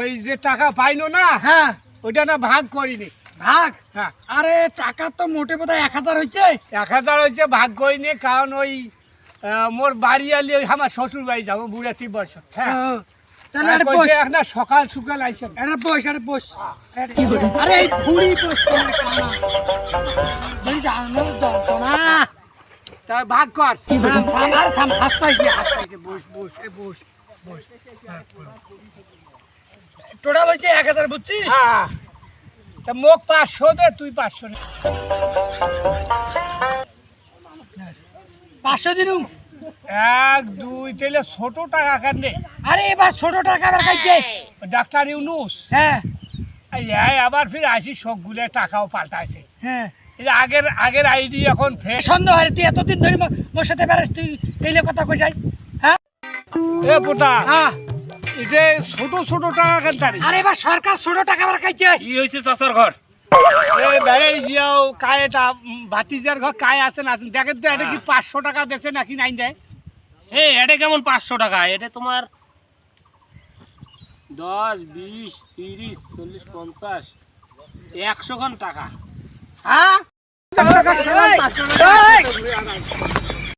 ওই যে টাকা পাইলো না, হ্যাঁ ওইটা না ভাগ করিনি। ভাগ? হ্যাঁ, আরে টাকা তো মোটে বোধহয় 1000 হয়েছে। 1000 হয়েছে, ভাগ করিনি। কারণ ওই মোর বাড়ি আলি ওই আমার শ্বশুর বাড়ি যাবো বুড়া 3 বছর। হ্যাঁ, তাহলে আরে বস, একটা সকাল সকাল আইসেন। আরে বস, আরে বস। আরে এই বুড়ি বস বুড়ি জানো তো না। তা ভাগ কর। থাম থাম, আরে থাম, হাসপাইছে হাসপাইছে। বস বস, এ বস বস। টোটাল হয়েছে 1000, বুঝছিস? হ্যাঁ, তা মোক 500 দে, তুই 500 নে। 500 দিনু। 1 2 তাহলে ছোট টাকা কেন? আরে এবার ছোট টাকা আবার খাইছে। ডাক্তার ইউনুস হ্যাঁ এই আবার ফির আসি, সবগুলো টাকাও পাল্টাইছে। হ্যাঁ, এই যে আগের আইডি এখন ফের। সন্দেহ হয় তুই এতদিন ধরে মোর সাথে বেড়াস, তুই এইলে কথা কইছাই? হ্যাঁ এ পুতা, হ্যাঁ, এটা ছোট ছোট টাকা কেন তারি? আরে এবার সরকার ছোট টাকা আবার খাইছে। কি হয়েছে চাচার ঘর? এই ভাই যাও কায়টা ভাতিজার ঘর কায় আছেন আছেন, দেখেন তো এটা কি 500 টাকা দেছে নাকি নাই দেয়? হে এটা কেমন 500 টাকা? এটা তোমার 10 20 30 40 50 100 খান টাকা। হ্যাঁ, 500 টাকা